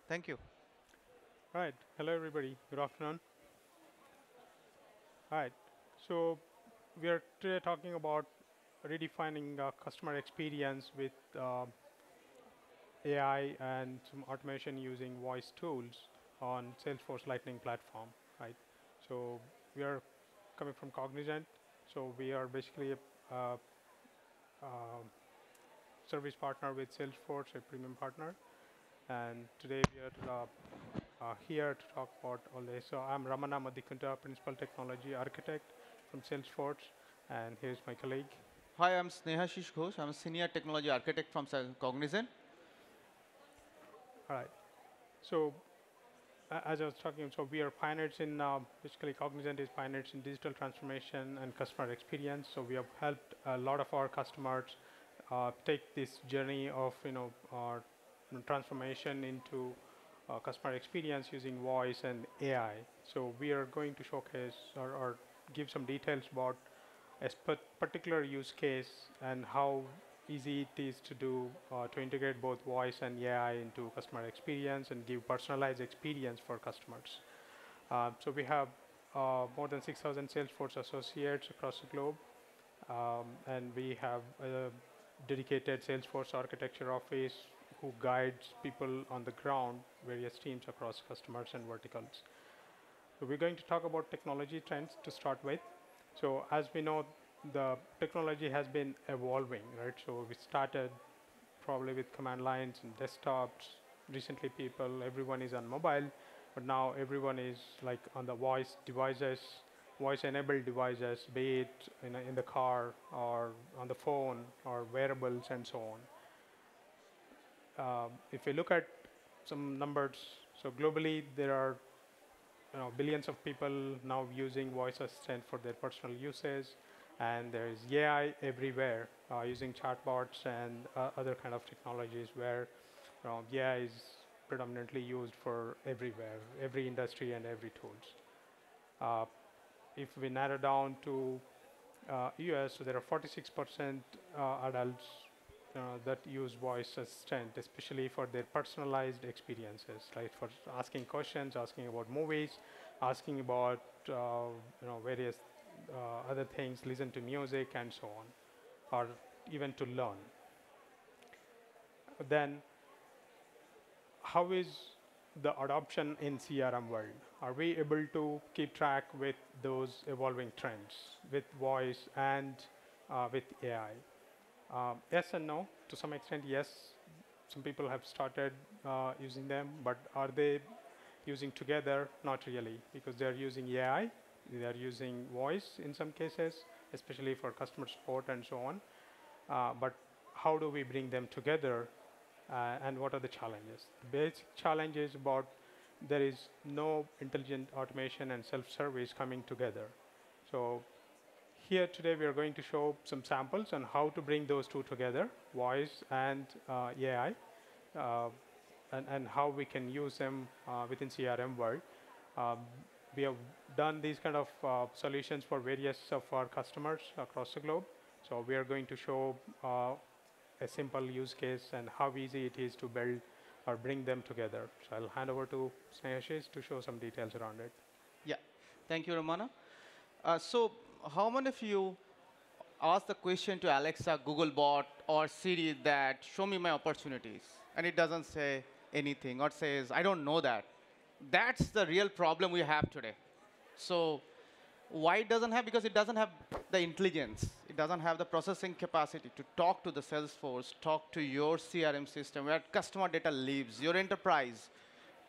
Thank you. All right. Hello, everybody. Good afternoon. All right. So we are today talking about redefining customer experience with AI and some automation using voice tools on Salesforce Lightning platform, right? So we are coming from Cognizant. So we are basically a uh, service partner with Salesforce, a premium partner. And today we are here to talk about all this. So I'm Ramana Madhikunta, Principal Technology Architect from Salesforce, and here's my colleague. Hi, I'm Snehashish Ghosh. I'm a senior technology architect from Cognizant. All right. So as I was talking, so we are pioneers in basically Cognizant is pioneers in digital transformation and customer experience. So we have helped a lot of our customers take this journey of transformation into customer experience using voice and AI. So we are going to showcase or give some details about a particular use case and how easy it is to do to integrate both voice and AI into customer experience and give personalized experience for customers. So we have more than 6,000 Salesforce associates across the globe, and we have a dedicated Salesforce architecture office who guides people on the ground, various teams across customers and verticals. So we're going to talk about technology trends to start with. So as we know, the technology has been evolving, right? So we started probably with command lines and desktops. Recently, everyone is on mobile, but now everyone is like on the voice devices, voice-enabled devices, be it in the car or on the phone or wearables and so on. If we look at some numbers, so globally there are billions of people now using voice assistant for their personal uses, and there is AI everywhere using chatbots and other kind of technologies where AI is predominantly used for everywhere, every industry and every tools. Uh, if we narrow down to US, so there are 46% adults that use voice assistant, especially for their personalized experiences, right? For asking questions, asking about movies, asking about various other things, listen to music and so on, or even to learn. Then how is the adoption in CRM world? Are we able to keep track with those evolving trends with voice and with AI? Yes and no. To some extent, yes. Some people have started using them, but are they using together? Not really, because they're using AI, they're using voice in some cases, especially for customer support and so on. But how do we bring them together and what are the challenges? The basic challenge is about there is no intelligent automation and self-service coming together. So here today we are going to show some samples on how to bring those two together, voice and AI, uh, and how we can use them within CRM world. Um, we have done these kind of solutions for various of our customers across the globe. So we are going to show a simple use case and how easy it is to build or bring them together. So I'll hand over to Snehashish to show some details around it. Yeah, thank you, Ramana. So, how many of you ask the question to Alexa, Google Bot, or Siri that show me my opportunities, and it doesn't say anything or says I don't know that? That's the real problem we have today. So why it doesn't have? Because it doesn't have the intelligence. It doesn't have the processing capacity to talk to the Salesforce, talk to your CRM system where customer data lives, your enterprise,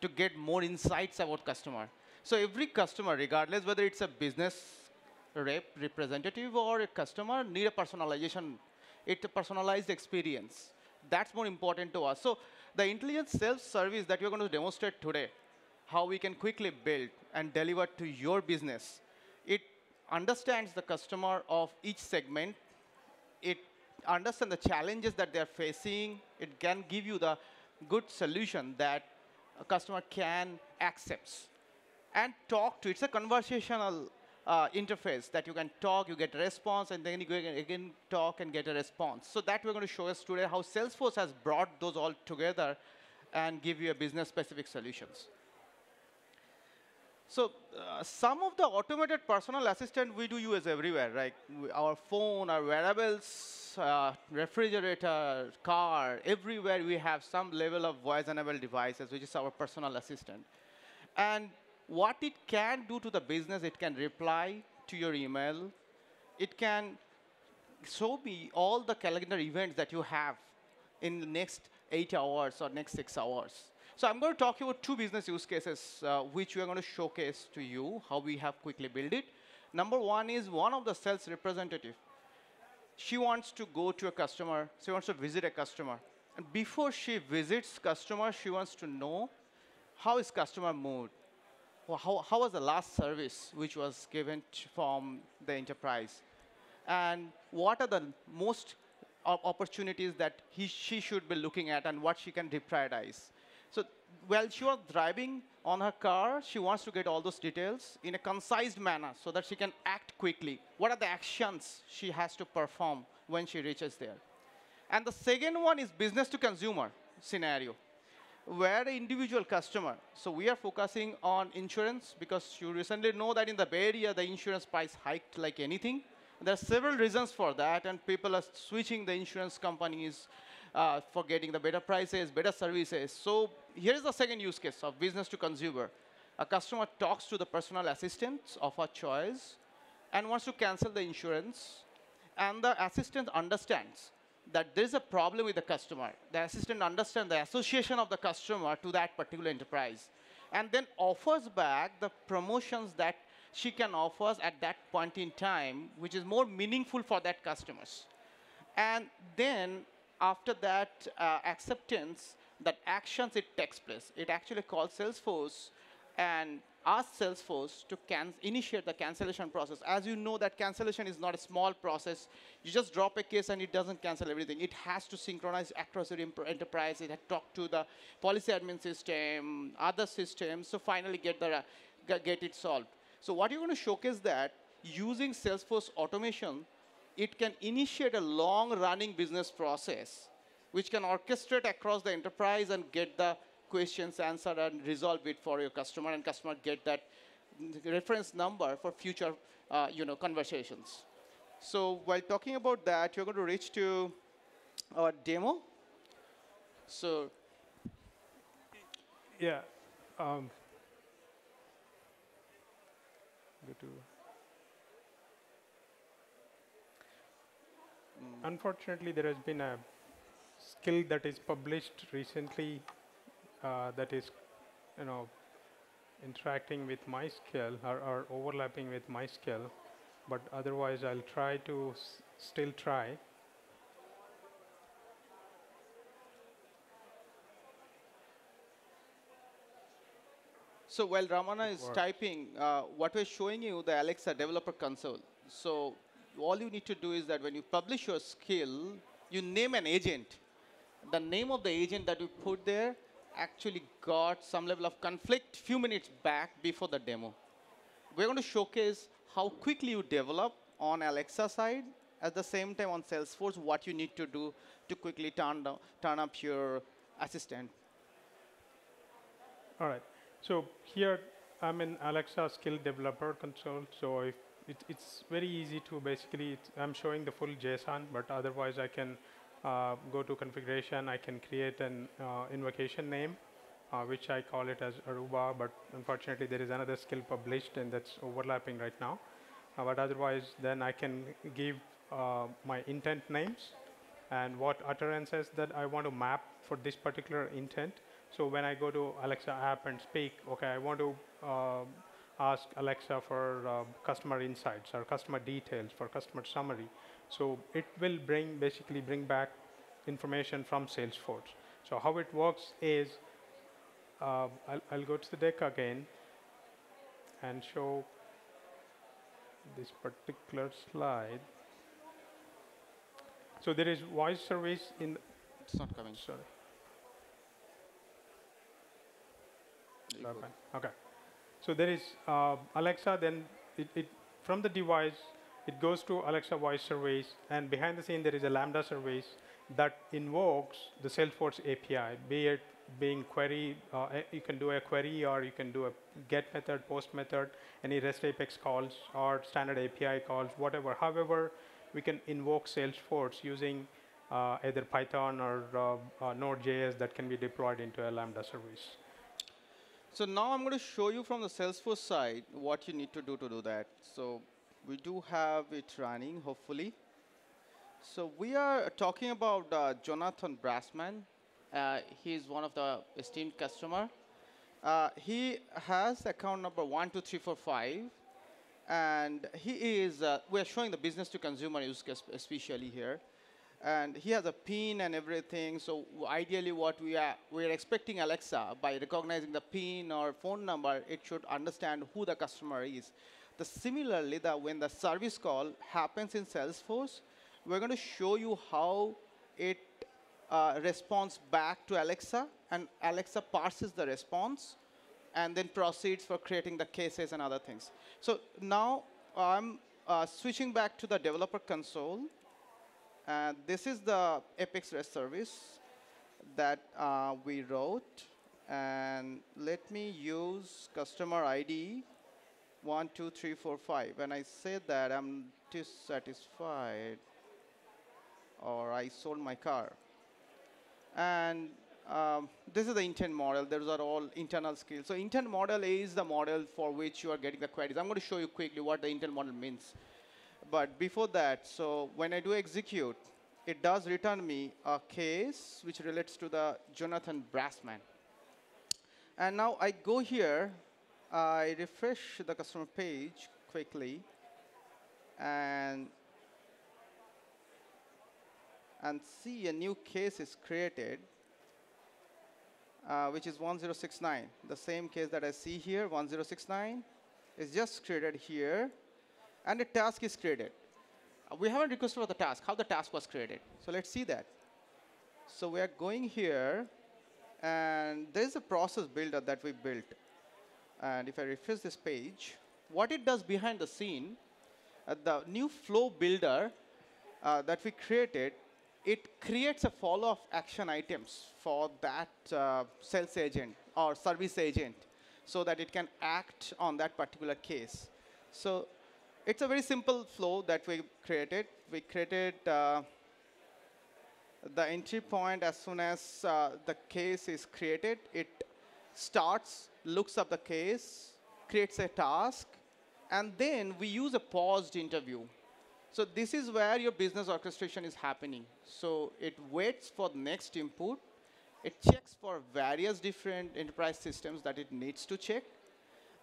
to get more insights about customer. So every customer, regardless whether it's a business representative or a customer, need a personalization. It's a personalized experience. That's more important to us. So the intelligent self-service that we're going to demonstrate today, how we can quickly build and deliver to your business, it understands the customer of each segment. It understands the challenges that they're facing. It can give you the good solution that a customer can accept and talk to. It's a conversational interface that you can talk, you get a response, and then you can again talk and get a response. So that we're going to show us today how Salesforce has brought those all together and give you a business-specific solutions. So some of the automated personal assistant we do use everywhere, right? Our phone, our wearables, refrigerator, car, everywhere we have some level of voice-enabled devices, which is our personal assistant. And what it can do to the business, it can reply to your email. It can show me all the calendar events that you have in the next 8 hours or next 6 hours. So I'm going to talk about two business use cases which we are going to showcase to you how we have quickly built it. Number one is one of the sales representative. She wants to go to a customer. She wants to visit a customer. And before she visits customer, she wants to know how is customer mood. How was the last service which was given from the enterprise? And what are the most opportunities that she should be looking at and what she can deprioritize. So while she was driving on her car, she wants to get all those details in a concise manner so that she can act quickly. What are the actions she has to perform when she reaches there? And the second one is business to consumer scenario, where the individual customer, so we are focusing on insurance because you recently know that in the Bay Area, the insurance price hiked like anything. There are several reasons for that, and people are switching the insurance companies for getting the better prices, better services. So here is the second use case of business to consumer. A customer talks to the personal assistant of her choice and wants to cancel the insurance, and the assistant understands that there's a problem with the customer. The assistant understands the association of the customer to that particular enterprise, and then offers back the promotions that she can offer at that point in time, which is more meaningful for that customers. And then after that acceptance, that actions it takes place. It actually calls Salesforce and asks Salesforce to initiate the cancellation process. As you know, that cancellation is not a small process. You just drop a case and it doesn't cancel everything. It has to synchronize across your enterprise. It has to talk to the policy admin system, other systems, so finally get it solved. So what you're going to showcase that using Salesforce automation, it can initiate a long-running business process, which can orchestrate across the enterprise and get the questions answered and resolve it for your customer, and customer get that reference number for future conversations. So while talking about that, you're going to reach to our demo. So Yeah. Go to. Unfortunately, there has been a skill that is published recently that is, interacting with my skill or overlapping with my skill. But otherwise, I'll try to still try. So while Ramana is typing, what we're showing you, the Alexa developer console. So all you need to do is that when you publish your skill, you name an agent. The name of the agent that you put there actually got some level of conflict few minutes back before the demo. We're going to showcase how quickly you develop on Alexa side, at the same time on Salesforce, what you need to do to quickly turn up your assistant. All right. So here I'm in Alexa skill developer console. So if it's very easy to basically, I'm showing the full JSON, but otherwise I can go to configuration. I can create an invocation name, which I call it as Aruba, but unfortunately there is another skill published and that's overlapping right now. But otherwise, then I can give my intent names and what utterances that I want to map for this particular intent. So when I go to Alexa app and speak, okay, I want to ask Alexa for customer insights or customer details for customer summary. So it will basically bring back information from Salesforce. So how it works is, I'll go to the deck again and show this particular slide. So there is voice service in. It's not coming. Sorry. Okay. So there is Alexa, then it from the device, it goes to Alexa voice service, and behind the scene there is a Lambda service that invokes the Salesforce API, be it being query, you can do a query or you can do a get method, post method, any REST Apex calls or standard API calls, whatever. However, we can invoke Salesforce using either Python or Node.js that can be deployed into a Lambda service. So now I'm going to show you from the Salesforce side what you need to do that. So we do have it running, hopefully. So we are talking about Jonathan Brassman. He's one of the esteemed customer. He has account number 12345, and we are showing the business to consumer use case especially here. And he has a PIN and everything. So ideally, what we are expecting Alexa, by recognizing the PIN or phone number, it should understand who the customer is. Similarly, when the service call happens in Salesforce, we're going to show you how it responds back to Alexa, and Alexa parses the response, and then proceeds for creating the cases and other things. So now I'm switching back to the developer console. This is the Apex REST service that we wrote. And let me use customer ID 12345. When I say that I'm dissatisfied or I sold my car. And this is the intent model. Those are all internal skills. So intent model is the model for which you are getting the queries. I'm going to show you quickly what the intent model means. But before that, so when I do execute, it does return me a case which relates to the Jonathan Brassman. And now I go here, I refresh the customer page quickly, and see a new case is created, which is 1069. The same case that I see here, 1069, is just created here. And a task is created. We haven't requested for the task, how the task was created. So let's see that. So we are going here, and there's a process builder that we built. And if I refresh this page, what it does behind the scene, the new flow builder that we created, it creates a follow-up action items for that sales agent or service agent so that it can act on that particular case. So it's a very simple flow that we created. We created the entry point as soon as the case is created. It starts, looks up the case, creates a task, and then we use a paused interview. So this is where your business orchestration is happening. So it waits for the next input. It checks for various different enterprise systems that it needs to check.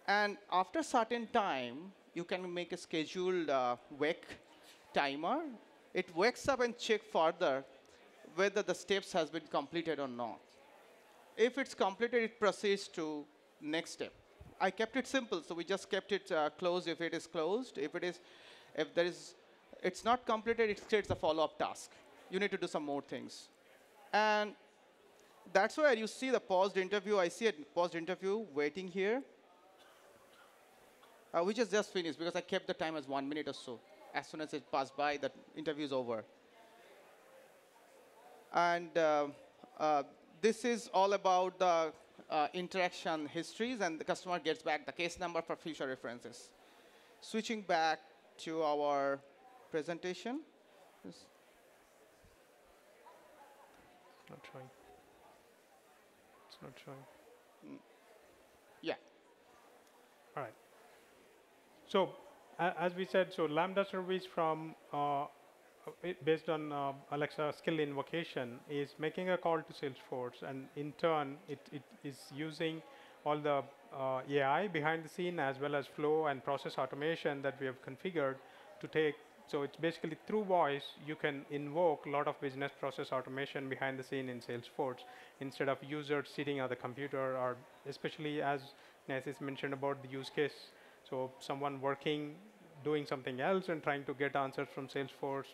And after certain time, you can make a scheduled wake timer. It wakes up and checks further whether the steps has been completed or not. If it's completed, it proceeds to next step. I kept it simple, so we just kept it closed if it is closed. If it's not completed, it creates a follow-up task. You need to do some more things. And that's where you see the paused interview. I see a paused interview waiting here. Which is just finished because I kept the time as 1 minute or so. As soon as it passed by, the interview is over. And this is all about the interaction histories, and the customer gets back the case number for future references. Switching back to our presentation. It's not showing. It's not showing. Yeah. All right. So as we said, so Lambda service from based on Alexa skill invocation is making a call to Salesforce, and in turn, it is using all the AI behind the scene as well as flow and process automation that we have configured to take. So it's basically through voice, you can invoke a lot of business process automation behind the scene in Salesforce instead of users sitting at the computer, or especially as Nancy's mentioned about the use case. So someone working, doing something else and trying to get answers from Salesforce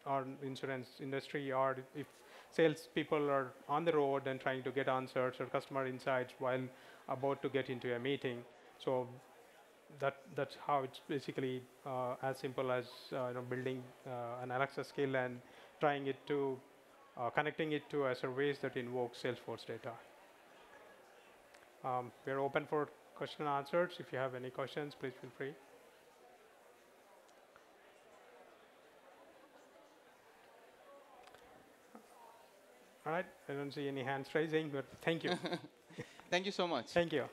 or insurance industry, or if sales people are on the road and trying to get answers or customer insights while about to get into a meeting. So that's how it's basically as simple as building an Alexa skill and trying it to connecting it to a service that invokes Salesforce data. We're open for question and answers. If you have any questions, please feel free. All right, I don't see any hands raising, but thank you. Thank you so much. Thank you.